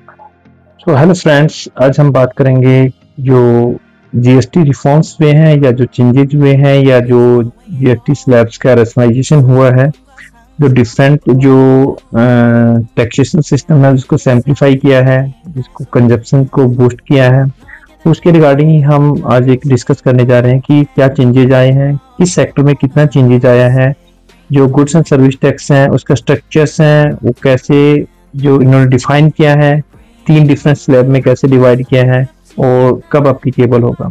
तो hello friends, आज हम बात करेंगे जो जीएसटी रिफॉर्म्स हुए हैं या जो चेंजेज हुए हैं या जो जीएसटी स्लैब्स का रैशनलाइजेशन हुआ है, जो डिफरेंट जो टैक्सेशन सिस्टम है उसको सिंप्लीफाई किया है, जिसको कंजप्शन को बूस्ट किया है। तो उसके रिगार्डिंग ही हम आज एक डिस्कस करने जा रहे हैं कि क्या चेंजेज आए हैं, किस सेक्टर में कितना चेंजेज आया है, जो गुड्स एंड सर्विस टैक्स हैं उसका स्ट्रक्चर्स हैं वो कैसे जो इन्होंने डिफाइन किया है, तीन डिफरेंट स्लैब में कैसे डिवाइड किया है और कब अप्लीकेबल होगा।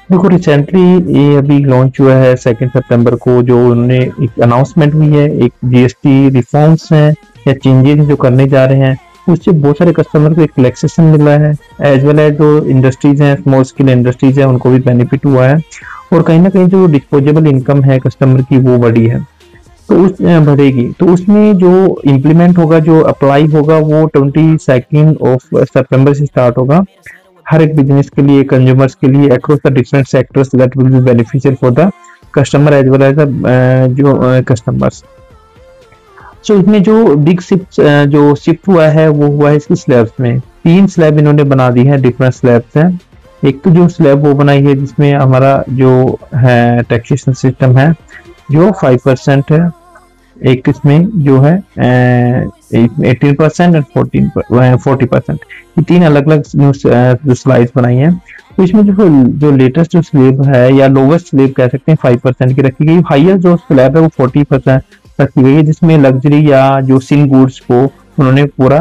देखो, रिसेंटली ये अभी लॉन्च हुआ है 2 सितंबर को, जो उन्होंने एक अनाउंसमेंट हुई है, एक जीएसटी रिफॉर्म्स हैं या चेंजेस जो करने जा रहे हैं, उससे बहुत सारे कस्टमर को एक रिलैक्सेशन मिला है, एज वेल एज जो इंडस्ट्रीज हैं, स्मॉल स्केल इंडस्ट्रीज हैं, उनको भी बेनिफिट हुआ है। और कहीं ना कहीं जो डिस्पोजेबल इनकम है कस्टमर की वो बढ़ी है, तो उस बढ़ेगी। तो उसमें जो इम्प्लीमेंट होगा, जो अप्लाई होगा, वो 22 सितंबर से स्टार्ट होगा हर एक बिजनेस के लिए, कंज्यूमर्स के लिए, across the different sectors that will be beneficial for the customer as well as जो कस्टमर्स। सो इसमें जो बिग शिफ्ट जो शिफ्ट हुआ है वो हुआ है इसकी स्लैब्स में। 3 स्लैब इन्होंने बना दी है, डिफरेंट स्लैब्स हैं। एक तो जो स्लैब वो बनाई है जिसमें हमारा जो है टैक्सेशन सिस्टम है जो 5% है, एक इसमें जो है 18% एंड 40%। ये 3 अलग अलग जो स्लाइड्स बनाई हैं। तो इसमें जो लेटेस्ट जो स्लैब है या लोवेस्ट स्लैब कह सकते हैं 5% की रखी गई। हाईएस्ट जो स्लैब है वो 40% रखी गई है, जिसमें लग्जरी या जो सिन गुड्स को उन्होंने पूरा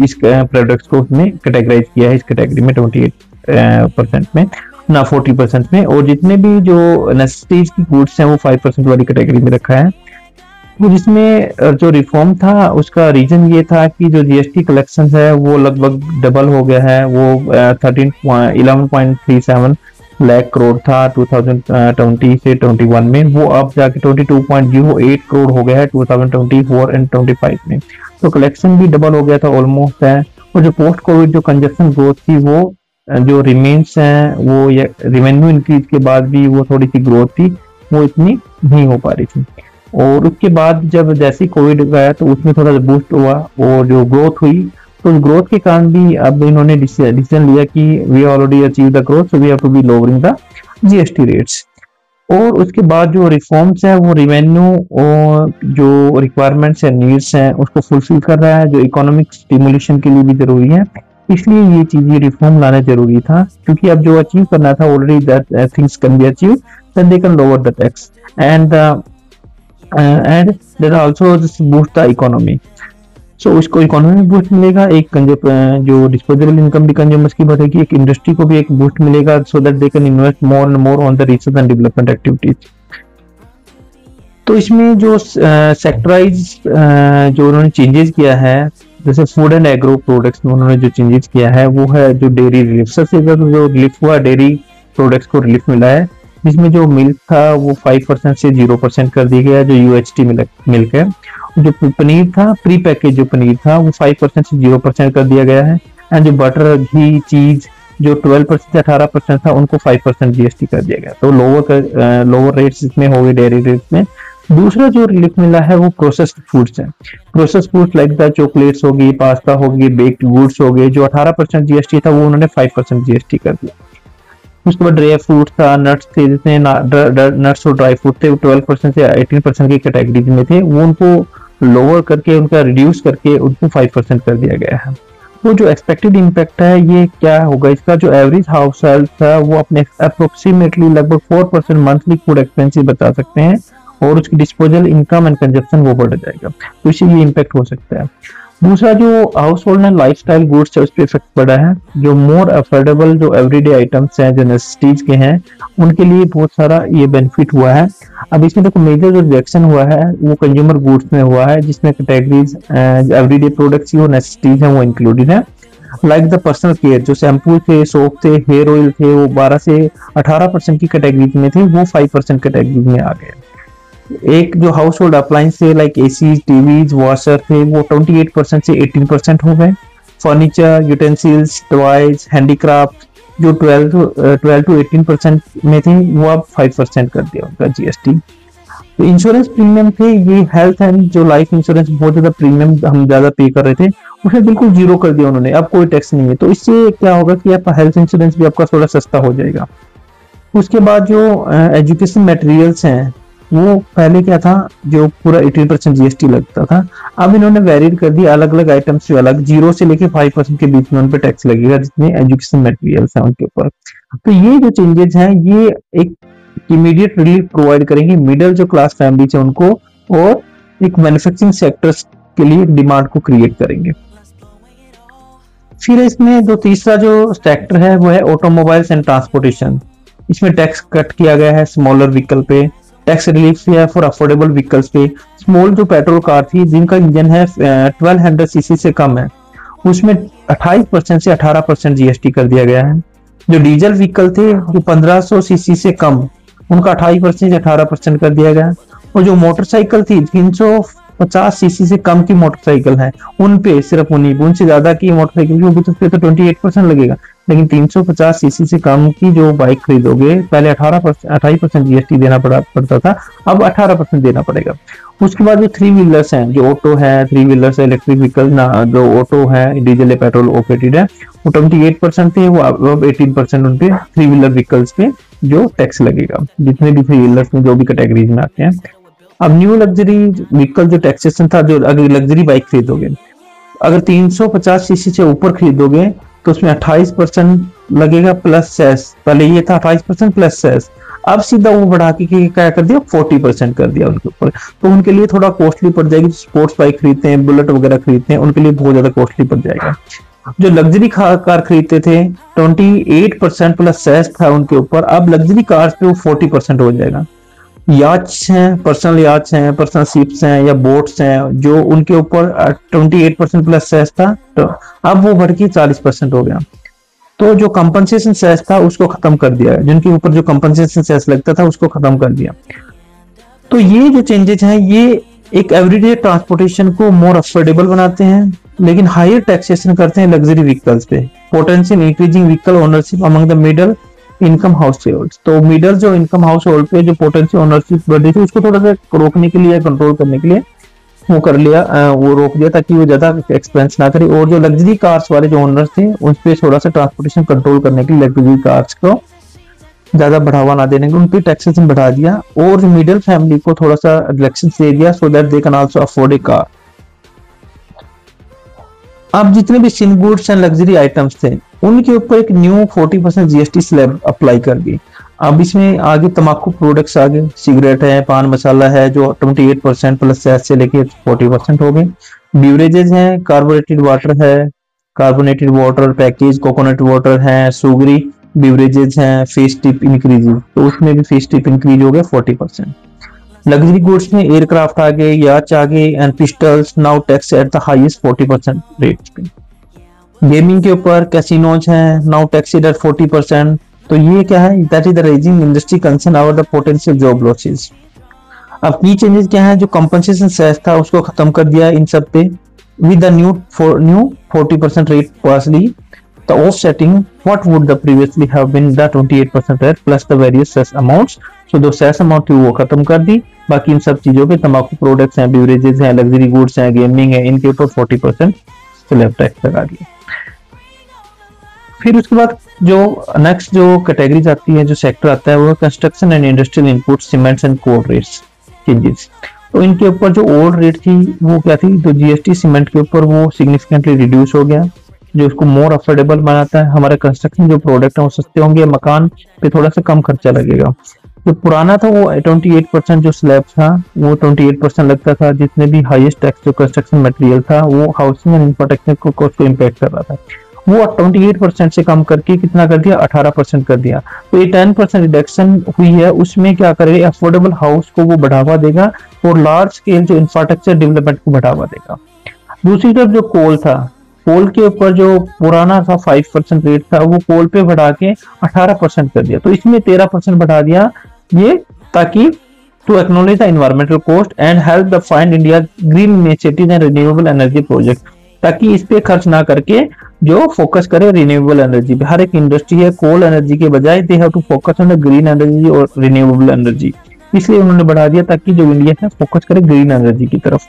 इस प्रोडक्ट्स को उसमें कैटेगराइज किया है, इस कैटेगरी में 28% में ना 40% में। और जितने भी जो नेसेसिटीज की गुड्स हैं वो 5% वाली कैटेगरी में रखा है। तो जिसमें जो रिफॉर्म था उसका रीजन ये था कि जो जीएसटी कलेक्शन है वो लगभग डबल हो गया है। वो 11.37 लाख करोड़ था 2020 से 21 में, वो अब जाके 22.08 करोड़ हो गया है 2024 एंड 25 में। तो कलेक्शन भी डबल हो गया था ऑलमोस्ट है। और जो पोस्ट कोविड जो कंजप्शन ग्रोथ थी वो जो रिमेन्स है, वो रेवेन्यू इंक्रीज के बाद भी वो थोड़ी सी ग्रोथ थी, वो इतनी नहीं हो पा रही थी। और उसके बाद जब जैसे कोविड गया तो उसमें थोड़ा बूस्ट हुआ और जो ग्रोथ हुई, तो उस ग्रोथ के कारण भी अब इन्होंने डिसीजन लिया कि we already achieve the growth, so we have to be lowering the GST rates. और उसके बाद जो रिफॉर्म्स है वो रेवेन्यू और जो रिक्वायरमेंट्स है, नीड्स हैं, उसको फुलफिल कर रहा है, जो इकोनॉमिक स्टिमुलेशन के लिए भी जरूरी है। इसलिए ये चीजें रिफॉर्म लाना जरूरी था, क्योंकि अब जो अचीव करना था already that things can be achieve, then they can lower the tax and there also boost the economy. So उसको इकोनॉमी में बूस्ट मिलेगा, एक जो डिस्पोजेबल इनकम भी कंज्यूमर्स की बढ़ेगी, एक इंडस्ट्री को भी एक बूस्ट मिलेगा, so that they can invest more and more on the research and development activities. तो इसमें जो सेक्टराइज जो उन्होंने चेंजेस किया है, जैसे फूड एंड एग्रो प्रोडक्ट्स में उन्होंने जो चेंजेस किया है वो है जो डेयरी रिलीफ। सबसे ज्यादा जो रिलीफ हुआ डेयरी प्रोडक्ट्स को रिलीफ मिला है, जिसमें जो मिल्क था वो 5% से 0% कर दिया गया, जो यूएचटी मिल्क है। जो पनीर था, प्री पैकेज जो पनीर था वो 5% से 0% कर दिया गया है। एंड जो बटर, घी, चीज जो 12% से 18% था, उनको 5% जीएसटी कर दिया गया। तो लोअर रेट्स इसमें हो गए डेयरी रेट्स में। दूसरा जो रिलीफ मिला है वो प्रोसेस्ड फूड्स है। Processed foods like the chocolates होगी, पास्ता होगी, बेक्ड गुड्स हो गए, जो 18% जीएसटी था वो उन्होंने 5% जीएसटी कर दिया। उसके बाद ड्राई फ्रूट था, नट्स थे, जिसमें नट्स और ड्राई फ्रूट थे, 12% से 18% की कैटेगरी में थे, वो उनको लोअर करके, उनका रिड्यूस करके उनको 5% कर दिया गया है। तो जो एक्सपेक्टेड इम्पैक्ट है ये क्या होगा, इसका जो एवरेज हाउस होल्ड था वो अपने अप्रोक्सीमेटली लगभग 4% मंथली फूड एक्सपेंसेस बता सकते हैं, और उसकी डिस्पोजल इनकम एंड कंजप्शन वो बढ़ जाएगा, तो इससे ये इम्पैक्ट हो सकता है। दूसरा जो house hold and lifestyle goods है उस पर इफेक्ट पड़ा है। जो मोर अफोर्डेबल जो एवरीडे आइटम्स हैं, जो नेसेसिटीज के हैं, उनके लिए बहुत सारा ये बेनिफिट हुआ है। अब इसमें देखो मेजर जो रिजेक्शन हुआ है वो कंज्यूमर गुड्स में हुआ है, जिसमें कैटेगरीज एवरीडे प्रोडक्ट्स और नेसेसिटीज हैं वो इंक्लूडेड है। लाइक द पर्सनल केयर, जो शैम्पू थे, सोप थे, हेयर ऑयल थे, वो 12 से 18% की कैटेगरीज में थे, वो 5% कैटेगरीज में आ गए। एक जो हाउस होल्ड अप्लायंस थे लाइक एसी, टीवीज, वॉशर थे, वो 28% से 18% हो गए। फर्नीचर, यूटेंसिल्स, टॉयज, हैंडीक्राफ्ट जो 12 टू 18% में थे, वो अब 5% कर दिया उनका जीएसटी। तो इंश्योरेंस प्रीमियम थे, ये हेल्थ एंड जो लाइफ इंश्योरेंस बहुत ज्यादा प्रीमियम हम ज्यादा पे कर रहे थे, उसमें बिल्कुल जीरो कर दिया उन्होंने, अब कोई टैक्स नहीं है। तो इससे क्या होगा कि आपका हेल्थ इंश्योरेंस भी आपका थोड़ा सस्ता हो जाएगा। उसके बाद जो एजुकेशन मटेरियल्स हैं, वो पहले क्या था, जो पूरा 18% जीएसटी लगता था, अब इन्होंने वेरीड कर दिया, अलग अलग आइटम्स पे अलग 0 से लेके 5% के बीच में उन पे टैक्स लगेगा जितने एजुकेशन मटेरियल्स हैं उनके ऊपर। तो ये जो चेंजेस हैं ये एक इमीडिएट रिलीफ प्रोवाइड करेंगे मिडिल जो क्लास फैमिली है उनको, और एक मैन्युफैक्चरिंग सेक्टर्स के लिए डिमांड को क्रिएट करेंगे। फिर इसमें जो तीसरा जो सेक्टर है वो है ऑटोमोबाइल्स एंड ट्रांसपोर्टेशन। इसमें टैक्स कट किया गया है स्मॉलर व्हीकल पे, टैक्स रिलीफ है फॉर अफोर्डेबल व्हीकल्स पे। स्मॉल जो पेट्रोल कार थी जिनका इंजन है 1200 सीसी से कम है, उसमें 28% से 18% जीएसटी कर दिया गया है। जो डीजल व्हीकल थे जो 1500 सीसी से कम, उनका 28% से 18% कर दिया गया। और जो मोटरसाइकिल थी 350 सीसी से कम की मोटरसाइकिल है, उन पे सिर्फ उनसे ज्यादा की मोटरसाइकिल की उस पे तो 28% लगेगा, लेकिन 350 सीसी से कम की जो बाइक खरीदोगे, पहले 28% जीएसटी देना पड़ता था, अब 18% देना पड़ेगा। उसके बाद जो 3 व्हीलर्स हैं, जो ऑटो है, 3 व्हीलर्स इलेक्ट्रिक व्हीकल ना, जो ऑटो है डीजल या पेट्रोल ऑपरेटेड है, वो 28% थे, वो अब 18% उनपे 3 व्हीलर व्हीकल्स पे जो टैक्स लगेगा, जितने भी 3 व्हीलर्स में जो भी कैटेगरीज में आते हैं। अब न्यू लग्जरी व्हीकल जो टैक्सेशन था, जो अगर लग्जरी बाइक खरीदोगे, अगर 350 सीसी से ऊपर खरीदोगे तो उसमें 28% लगेगा प्लस सेस। पहले ये था 28% प्लस सेस, अब सीधा वो बढ़ा के क्या कर दिया, 40% कर दिया उनके ऊपर। तो उनके लिए थोड़ा कॉस्टली पड़ जाएगी। स्पोर्ट्स बाइक खरीदते हैं, बुलेट वगैरह खरीदते हैं, उनके लिए बहुत ज्यादा कॉस्टली पड़ जाएगा। जो लग्जरी कार खरीदते थे 28% प्लस सेस था उनके ऊपर, अब लग्जरी कार्स पे वो 40% हो जाएगा। याच हैं, पर्सनल याच हैं, पर्सनल शिप्स हैं या बोट्स हैं, जो उनके ऊपर 28% प्लस सेस था, तो अब वो बढ़ के 40% हो गया। तो जो कंपनसेशन सेस था उसको खत्म कर दिया, जिनके ऊपर जो कंपनसेशन सेस लगता था उसको खत्म कर दिया। तो ये जो चेंजेस हैं ये एक एवरीडे ट्रांसपोर्टेशन को मोर अफोर्डेबल बनाते हैं, लेकिन हायर टैक्सेशन करते हैं लग्जरी व्हीकल्स पे। Potential increasing vehicle ownership among the middle income house hold. तो मिडल जो इनकम हाउस होल्ड पे जो पोटेंशियल ओनरशिप बढ़ी थी उसको थोड़ा सा रोकने के लिए, कंट्रोल करने के लिए वो कर लिया, वो रोक दिया ताकि वो ज्यादा एक्सपेंस ना करे। और जो लग्जरी कार्स वाले जो ओनर्स थे उस पे थोड़ा सा ट्रांसपोर्टेशन कंट्रोल करने के लिए लग्जरी कार्स को ज्यादा बढ़ावा ना देने के उन पे टैक्सेशन बढ़ा दिया, और मिडिल फैमिली को थोड़ा सा रिलैक्सेशन दे दिया so that they can also afford A car. अब जितने भी सिन गुड्स एंड लग्जरी आइटम्स थे उनके ऊपर एक न्यू 40% जीएसटी स्लैब अप्लाई कर दी। अब इसमें आगे तंबाकू प्रोडक्ट्स आ गए, सिगरेट है, पान मसाला है, जो 28% प्लस सेस से लेके 40% हो गए। ब्यूरेजेस हैं, कार्बोनेटेड वाटर है, carbonated water package, coconut water है, सुगरी ब्यूरेजेस हैं, फेस टिप इंक्रीज, तो उसमें भी फेस टिप इंक्रीज हो गया 40%। लग्जरी गुड्स में एयरक्राफ्ट आ गए, याच आ गए and pistols now tax at the highest 40% rate पे। गेमिंग के ऊपर कैसीनोज हैं, नाउ टैक्स एट 40%। तो ये क्या है, that is the rising industry concern over the potential job losses. अब की चेंजेस क्या है, जो कंपनसेशन सेस था उसको खत्म कर दिया इन सब पे with the new 40% rate partially the offsetting what would the previously have been the 28% rate plus the various cess amounts। so दो सेस अमाउंट थी वो खत्म कर दी, बाकी इन सब चीजों पे तंबाकू प्रोडक्ट्स हैं, बेवरेजेस हैं, लग्जरी गुड्स हैं, गेमिंग है, इनके ऊपर 40% स्लैब टैक्स लगा दिया। फिर उसके बाद जो नेक्स्ट जो कैटेगरीज आती है, जो सेक्टर आता है, वो construction and industrial input, cements and coal rates changes. तो इनके ऊपर जो ओल्ड रेट थी वो क्या थी, तो जीएसटी सीमेंट के ऊपर वो सिग्निफिकेंटली रिड्यूस हो गया, जो उसको मोर अफोर्डेबल बनाता है। हमारे कंस्ट्रक्शन जो प्रोडक्ट है वो सस्ते होंगे, मकान पे थोड़ा सा कम खर्चा लगेगा। जो पुराना था वो 28% जो स्लैब था वो 28% लगता था, जितने भी हाईएस्ट टैक्स जो कंस्ट्रक्शन मटेरियल था वो हाउसिंग एंड इंफ्रास्ट्रक्चर को कॉस्ट को इम्पैक्ट कर रहा था, वो 28% से कम करके कितना कर दिया, 18% कर दिया। तो ये 10% रिडक्शन हुई है, उसमें क्या करेगा, अफोर्डेबल हाउस को वो बढ़ावा देगा और लार्ज स्केल जो इंफ्रास्ट्रक्चर डेवलपमेंट को बढ़ावा देगा। दूसरी तरफ जो कोल था, कोल के ऊपर जो पुराना था 5% रेट था वो कोल पे बढ़ा के 18% कर दिया। तो इसमें 13% बढ़ा दिया, ये ताकि to acknowledge the environmental cost and help the find India green initiatives and renewable energy project, ताकि इस पे खर्च ना करके जो फोकस करे रिन्यूएबल एनर्जी पे। हर एक इंडस्ट्री है कोल एनर्जी के बजाय they have to focus on the green energy और रिन्यूएबल एनर्जी, इसलिए उन्होंने बढ़ा दिया ताकि जो इंडिया है फोकस करे ग्रीन एनर्जी की तरफ।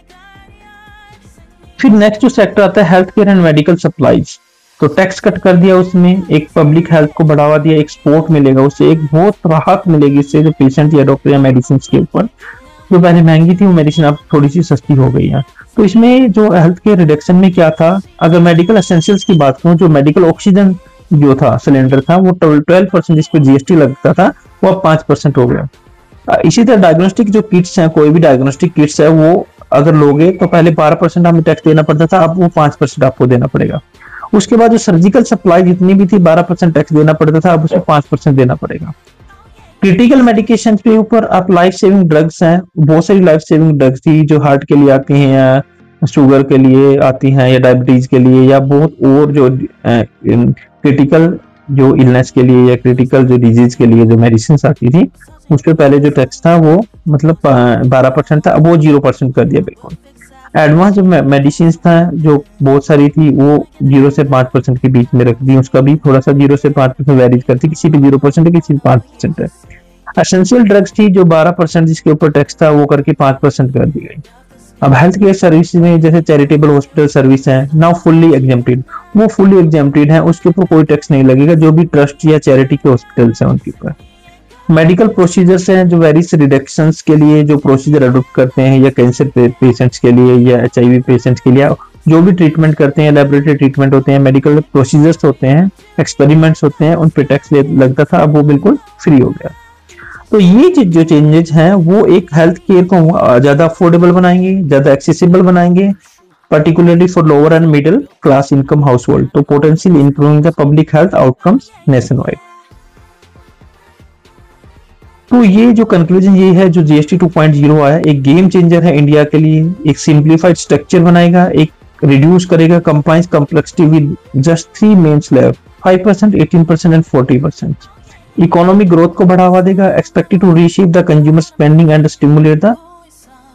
फिर नेक्स्ट जो सेक्टर आता है health care and medical supplies. तो टैक्स कट कर दिया उसमें, एक पब्लिक हेल्थ को बढ़ावा दिया, एक सपोर्ट मिलेगा उससे, एक बहुत राहत मिलेगी इससे जो पेशेंट या डॉक्टर या मेडिसिन के ऊपर जो पहले महंगी थी वो मेडिसिन अब थोड़ी सी सस्ती हो गई है। तो इसमें जो हेल्थ केयर रिडक्शन में क्या था, अगर मेडिकल एसेंशियल्स की बात करूं, जो मेडिकल ऑक्सीजन जो था सिलेंडर था वो 12% जिस पर जीएसटी लगता था वो अब 5% हो गया। इसी तरह डायग्नोस्टिक जो किट्स हैं, कोई भी डायग्नोस्टिक किट्स है वो अगर लोगे तो पहले 12% हमें टैक्स देना पड़ता था, अब वो 5% आपको देना पड़ेगा। उसके बाद जो सर्जिकल सप्लाई जितनी भी थी 12% टैक्स देना पड़ता था, अब उसमें 5% देना पड़ेगा। क्रिटिकल मेडिकेशन के ऊपर आप लाइफ सेविंग ड्रग्स हैं, बहुत सारी लाइफ सेविंग ड्रग्स थी जो हार्ट के लिए आती हैं या शुगर के लिए आती हैं या डायबिटीज के लिए या बहुत और जो क्रिटिकल जो इलनेस के लिए या क्रिटिकल जो डिजीज के लिए जो मेडिसिन आती थी उस पर पहले जो टैक्स था वो मतलब 12% था, अब वो 0% कर दिया बिल्कुल। एडवांस जो मेडिसिन था जो बहुत सारी थी वो 0 से 5% के बीच में रख दी, उसका भी थोड़ा सा 0 से 5% वेरीज करती, किसी पे 0% है किसी पे 5% है। एसेंशियल ड्रग्स थी जो 12% जिसके ऊपर टैक्स था वो करके 5% कर दी गई। अब हेल्थ केयर सर्विस में जैसे चैरिटेबल हॉस्पिटल सर्विस है नाउ फुल्ली एग्जेम्प्टेड, वो फुल्ली एग्जेम्प्टेड है, उसके ऊपर कोई टैक्स नहीं लगेगा जो भी ट्रस्ट या चैरिटी के हॉस्पिटल्स हैं उनके ऊपर। मेडिकल प्रोसीजर्स हैं जो वेरियस रिडक्शंस के लिए जो प्रोसीजर अडॉप्ट करते हैं या कैंसर पेशेंट्स के लिए या एचआईवी पेशेंट्स के लिए जो भी ट्रीटमेंट करते हैं, लैबोरेटरी ट्रीटमेंट होते हैं, मेडिकल प्रोसीजर्स होते हैं, एक्सपेरिमेंट्स होते हैं, उन पे टैक्स लगता था, अब वो बिल्कुल फ्री हो गया। तो ये जो चेंजेस हैं वो एक हेल्थ केयर को ज्यादा अफोर्डेबल बनाएंगे, ज्यादा एक्सेसिबल बनाएंगे, particularly for lower and middle class income household, तो potentially improving the public health outcomes nationwide। तो ये जो कंक्लूजन ये है जो जीएसटी 2.0 आया एक गेम चेंजर है इंडिया के लिए, एक सिंप्लीफाइड स्ट्रक्चर बनाएगा, एक रिड्यूस करेगा compliance complexity with just 3 main slab 5%, 18% and 40%। Economic growth को बढ़ावा देगा, expected to reshape the consumer spending and stimulate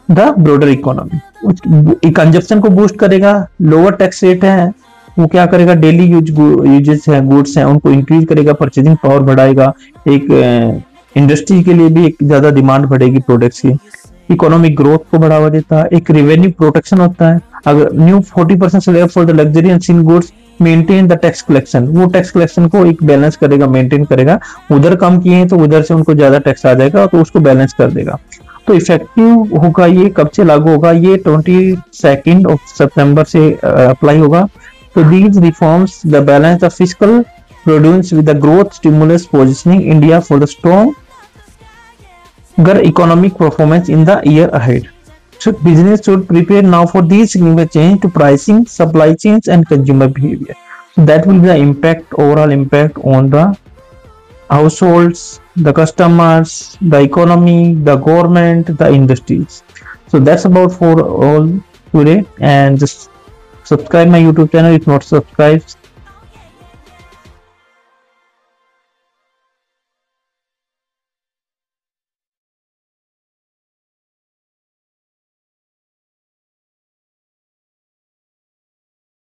the broader economy. Consumption को बूस्ट करेगा, लोअर टैक्स रेट है वो क्या करेगा, डेली यूजेस है गुड्स हैं उनको इंक्रीज करेगा, परचेजिंग पावर बढ़ाएगा, एक इंडस्ट्री के लिए भी एक ज्यादा डिमांड बढ़ेगी प्रोडक्ट्स की, इकोनॉमिक ग्रोथ को बढ़ावा देता है, एक रेवेन्यू प्रोटेक्शन होता है। अगर new 40% slab for the luxury and sin goods maintain the tax collection, वो टैक्स कलेक्शन को एक बैलेंस करेगा, मेंटेन करेगा, उधर कम किए हैं तो उधर से उनको ज्यादा टैक्स आ जाएगा तो उसको बैलेंस कर देगा। तो इफेक्टिव होगा ये, कब से लागू होगा ये 22 सितंबर से अप्लाई होगा। तो these reforms the balance the fiscal produce with the growth stimulus positioning India for the strong economic performance in the year ahead. So business should prepare now for these significant change to pricing, supply chains and consumer behavior. So that will be the impact, overall impact on the households, the customers, the economy, the government, the industries. So that's about for all today, and just subscribe my YouTube channel if not subscribed.